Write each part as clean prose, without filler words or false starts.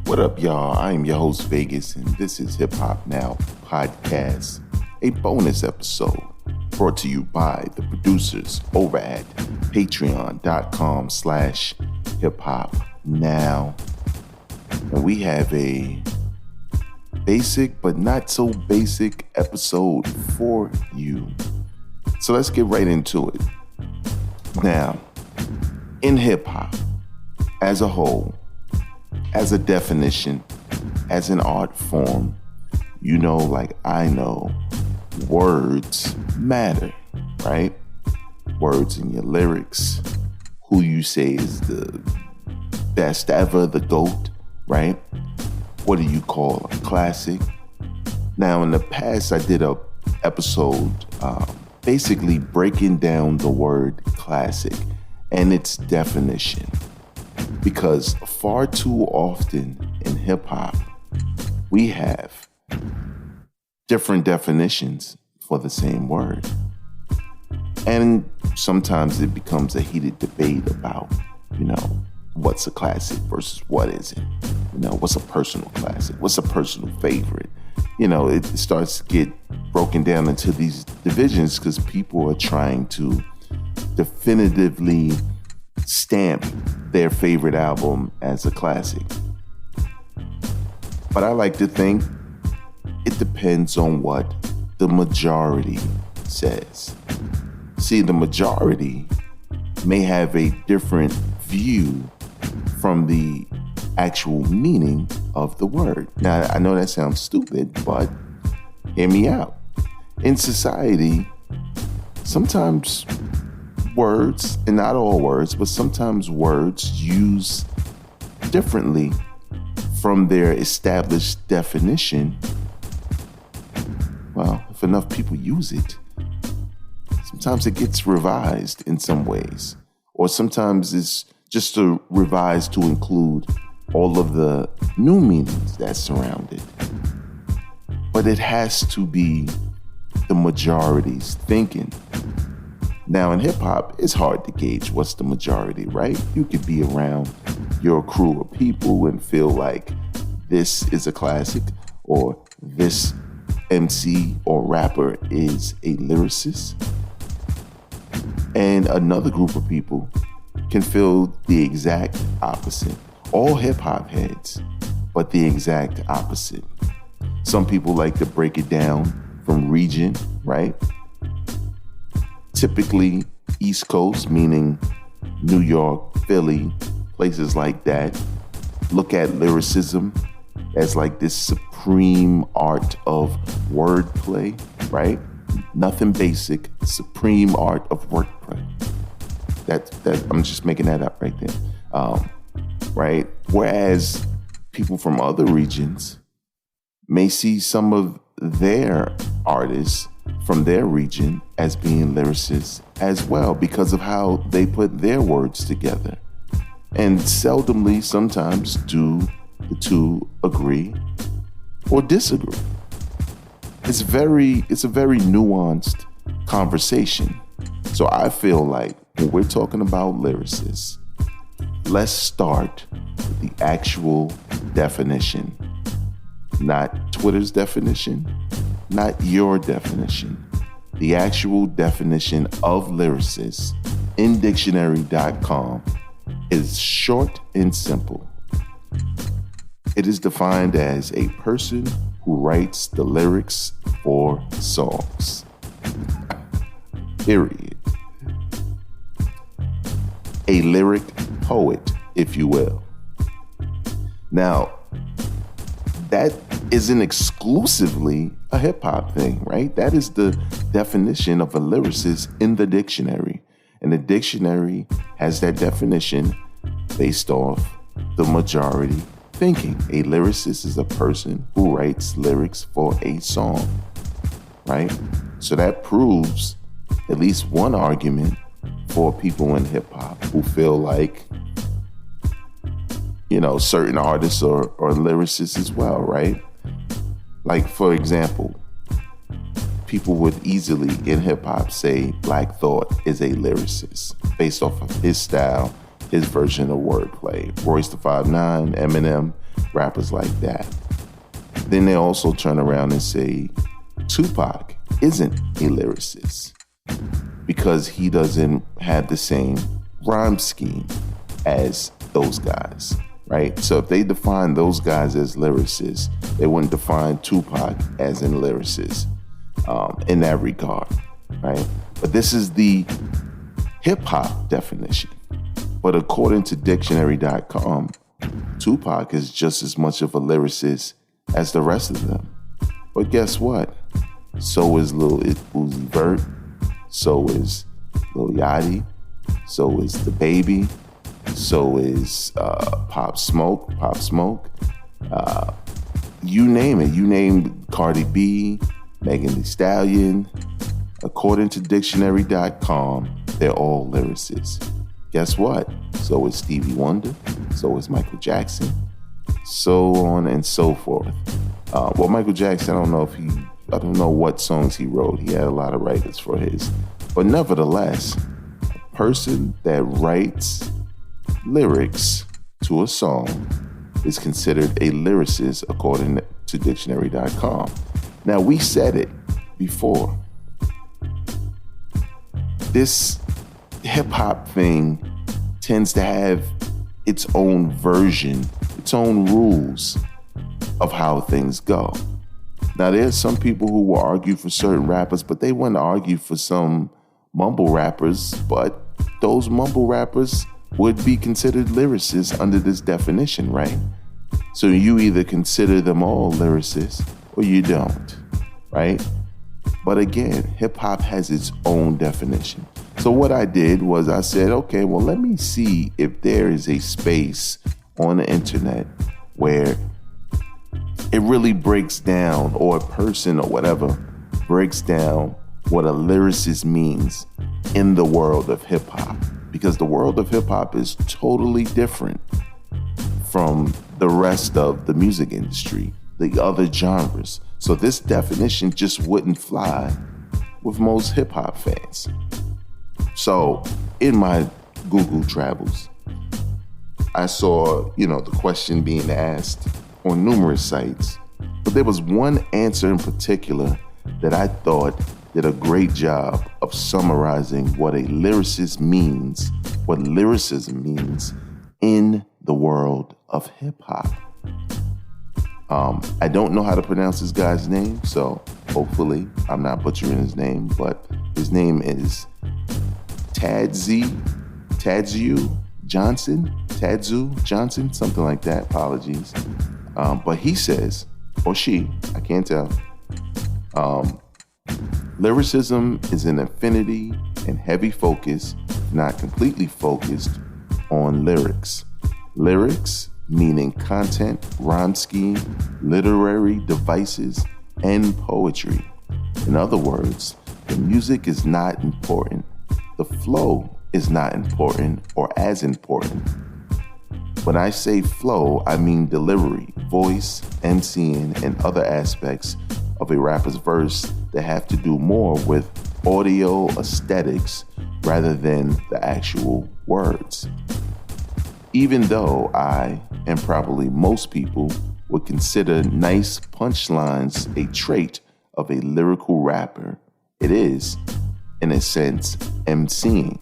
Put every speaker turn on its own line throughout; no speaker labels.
What up, y'all? I am your host, Vegas, and this is Hip Hop Now Podcast, a bonus episode brought to you by the producers over at patreon.com/hiphopnow. And we have a basic but not so basic episode for you. So let's get right into it. Now, in hip hop, as a whole, as a definition, as an art form, you know, like I know, words matter, right? Words in your lyrics, who you say is the best ever, the GOAT, right? What do you call a classic? Now, in the past, I did a episode basically breaking down the word classic and its definition. Because far too often in hip hop, we have different definitions for the same word. And sometimes it becomes a heated debate about, what's a classic versus what isn't. What's a personal classic? What's a personal favorite? It starts to get broken down into these divisions because people are trying to definitively stamp their favorite album as a classic. But I like to think it depends on what the majority says. See, the majority may have a different view from the actual meaning of the word. Now, I know that sounds stupid, but hear me out. In society, sometimes words, and not all words, but sometimes words used differently from their established definition. Well, if enough people use it, sometimes it gets revised in some ways, or sometimes it's just revised to include all of the new meanings that surround it. But it has to be the majority's thinking. Now, in hip-hop, it's hard to gauge what's the majority, right? You could be around your crew of people and feel like this is a classic, or this MC or rapper is a lyricist. And another group of people can feel the exact opposite. All hip-hop heads, but the exact opposite. Some people like to break it down from region, right? Typically East Coast, meaning New York, Philly, places like that, look at lyricism as like this supreme art of wordplay, right? Nothing basic, supreme art of wordplay. That I'm just making that up right there, right? Whereas people from other regions may see some of their artists from their region as being lyricists as well because of how they put their words together. And seldomly, sometimes do the two agree or disagree. It's a very nuanced conversation. So I feel like when we're talking about lyricists, let's start with the actual definition. Not Twitter's definition, not your definition. The actual definition of lyricist in dictionary.com is short and simple. It is defined as a person who writes the lyrics for songs. Period. A lyric poet, if you will. Now, that isn't exclusively a hip hop thing, right? That is the definition of a lyricist in the dictionary. And the dictionary has that definition based off the majority thinking. A lyricist is a person who writes lyrics for a song, right? So that proves at least one argument for people in hip hop who feel like, certain artists are lyricists as well, right? Like, for example, people would easily in hip hop say Black Thought is a lyricist based off of his style, his version of wordplay. Royce da 5'9", Eminem rappers like that. Then they also turn around and say Tupac isn't a lyricist because he doesn't have the same rhyme scheme as those guys, right? So if they define those guys as lyricists, they wouldn't define Tupac as a lyricist in that regard, right? But this is the hip-hop definition. But according to Dictionary.com, Tupac is just as much of a lyricist as the rest of them. But guess what? So is Lil Uzi Vert, so is Lil Yachty, so is The Baby, so is Pop Smoke. You name it. You name Cardi B, Megan Thee Stallion. According to Dictionary.com, they're all lyricists. Guess what? So is Stevie Wonder, so is Michael Jackson, so on and so forth. Well, Michael Jackson, I don't know what songs he wrote. He had a lot of writers for his. But nevertheless, a person that writes lyrics to a song is considered a lyricist according to Dictionary.com. Now, we said it before. This hip-hop thing tends to have its own version, its own rules of how things go. Now, there's some people who will argue for certain rappers, but they wouldn't argue for some mumble rappers, but those mumble rappers would be considered lyricists under this definition, right? So you either consider them all lyricists or you don't, right? But again, hip-hop has its own definition. So what I did was I said, okay, well, let me see if there is a space on the internet where it really breaks down, or a person or whatever breaks down what a lyricist means in the world of hip-hop. Because the world of hip-hop is totally different from the rest of the music industry, the other genres. So this definition just wouldn't fly with most hip-hop fans. So in my Google travels, I saw, the question being asked on numerous sites, but there was one answer in particular that I thought did a great job of summarizing what a lyricist means, what lyricism means in the world of hip hop. I don't know how to pronounce this guy's name, so hopefully I'm not butchering his name, but his name is Tadzu Johnson, something like that. Apologies. But he says, or she, I can't tell, lyricism is an affinity and heavy focus, not completely focused, on lyrics. Lyrics meaning content, rhyme scheme, literary devices, and poetry. In other words, the music is not important. The flow is not important or as important. When I say flow, I mean delivery, voice, MCing, and other aspects of a rapper's verse that have to do more with audio aesthetics rather than the actual words. Even though I, and probably most people, would consider nice punchlines a trait of a lyrical rapper, it is, in a sense, MCing.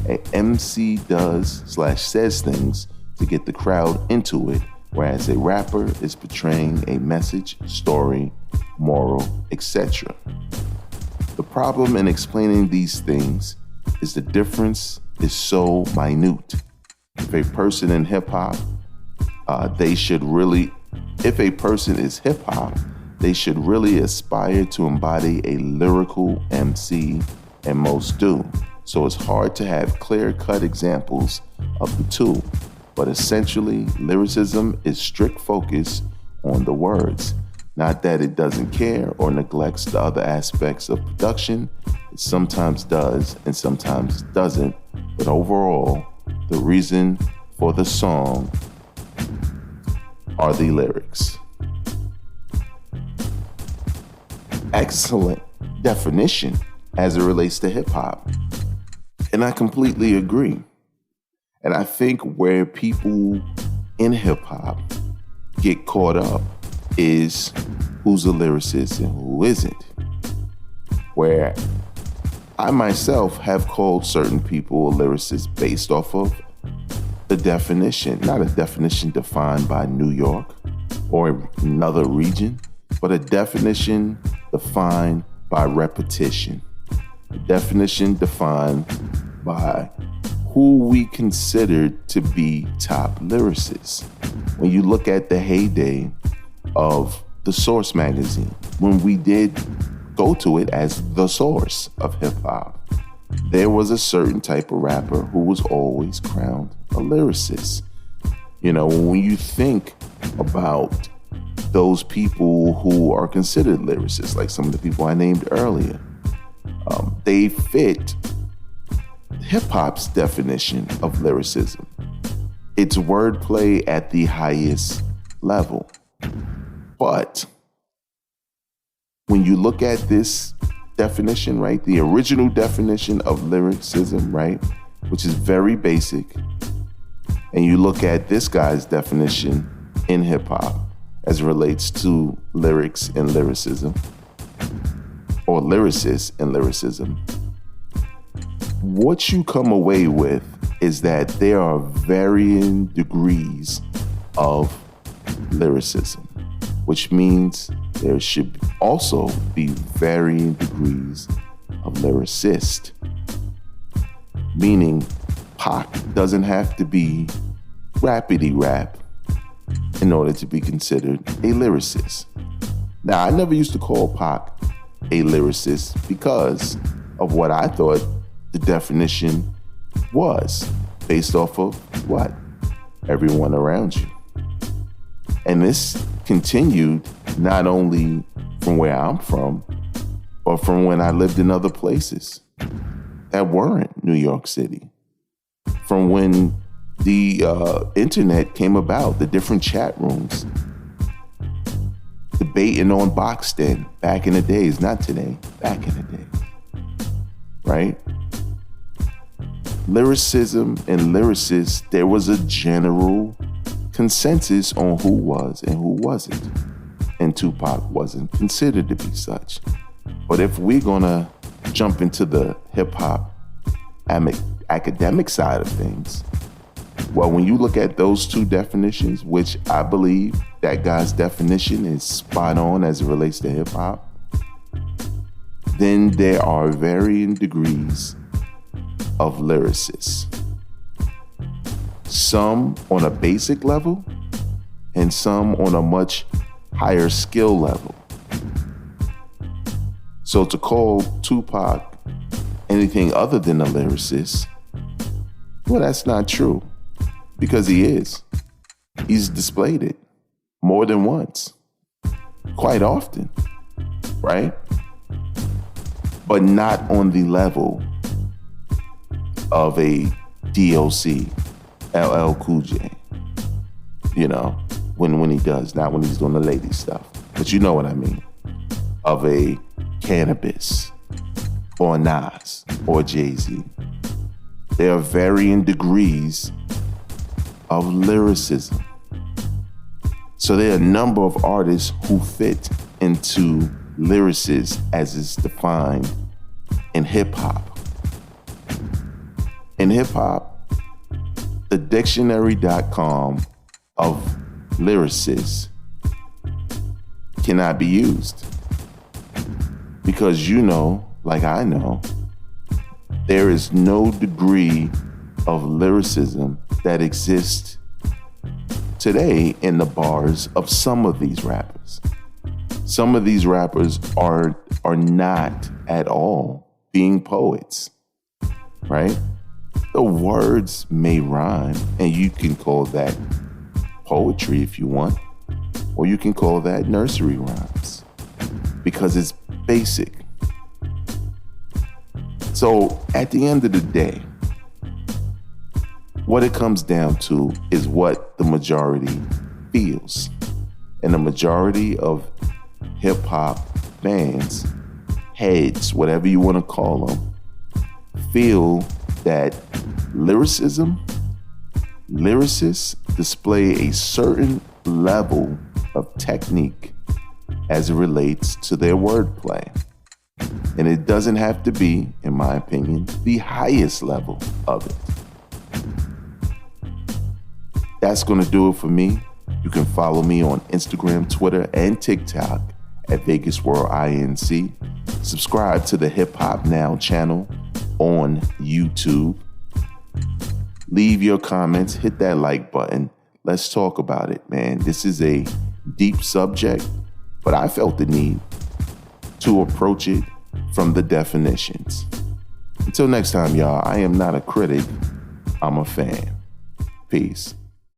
A MC does/says things to get the crowd into it, whereas a rapper is portraying a message, story, moral, etc. The problem in explaining these things is the difference is so minute. If a person in hip-hop, if a person is hip-hop, they should really aspire to embody a lyrical MC, and most do. So it's hard to have clear-cut examples of the two. But essentially, lyricism is strict focus on the words. Not that it doesn't care or neglects the other aspects of production. It sometimes does and sometimes doesn't. But overall, the reason for the song are the lyrics. Excellent definition as it relates to hip hop. And I completely agree. And I think where people in hip hop get caught up is who's a lyricist and who isn't. Where I myself have called certain people a lyricist based off of the definition, not a definition defined by New York or another region, but a definition defined by repetition. A definition defined by who we considered to be top lyricists. When you look at the heyday of the Source magazine, when we did go to it as the source of hip hop, there was a certain type of rapper who was always crowned a lyricist. You know, when you think about those people who are considered lyricists, like some of the people I named earlier, they fit hip hop's definition of lyricism. It's wordplay at the highest level. But when you look at this definition, right, the original definition of lyricism, right, which is very basic, and you look at this guy's definition in hip hop as it relates to lyrics and lyricism, or lyricists and lyricism, what you come away with is that there are varying degrees of lyricism, which means there should also be varying degrees of lyricist. Meaning, Pac doesn't have to be rappity rap in order to be considered a lyricist. Now, I never used to call Pac a lyricist because of what I thought the definition was, based off of what? Everyone around you. And this continued not only from where I'm from, but from when I lived in other places that weren't New York City. From when the internet came about, the different chat rooms, debating on Boxden back in the days, not today, back in the day, right? Lyricism and lyricists, there was a general consensus on who was and who wasn't. And Tupac wasn't considered to be such. But if we're gonna jump into the hip hop academic side of things, well, when you look at those two definitions, which I believe that guy's definition is spot on as it relates to hip hop, then there are varying degrees of lyricists. Some on a basic level and some on a much higher skill level. So to call Tupac anything other than a lyricist, well, that's not true, because he is. He's displayed it more than once, quite often, right? But not on the level of a DOC, LL Cool J, you know, when he does, not when he's doing the lady stuff, but you know what I mean, of a Cannabis or Nas or Jay-Z. There are varying degrees of lyricism. So there are a number of artists who fit into lyricist as is defined in hip hop. In hip hop, the dictionary.com of lyricists cannot be used. Because you know, like I know, there is no degree of lyricism that exists today in the bars of some of these rappers. Some of these rappers are not at all being poets, right? The words may rhyme, and you can call that poetry if you want, or you can call that nursery rhymes, because it's basic. So at the end of the day, what it comes down to is what the majority feels. And the majority of hip hop fans, heads, whatever you want to call them, feel that lyricists display a certain level of technique as it relates to their wordplay. And it doesn't have to be, in my opinion, the highest level of it. That's going to do it for me. You can follow me on Instagram, Twitter, and TikTok at Vegas World INC. Subscribe to the Hip Hop Now channel on YouTube. Leave your comments, hit that like button. Let's talk about it, man. This is a deep subject, but I felt the need to approach it from the definitions. Until next time, y'all, I am not a critic, I'm a fan. Peace.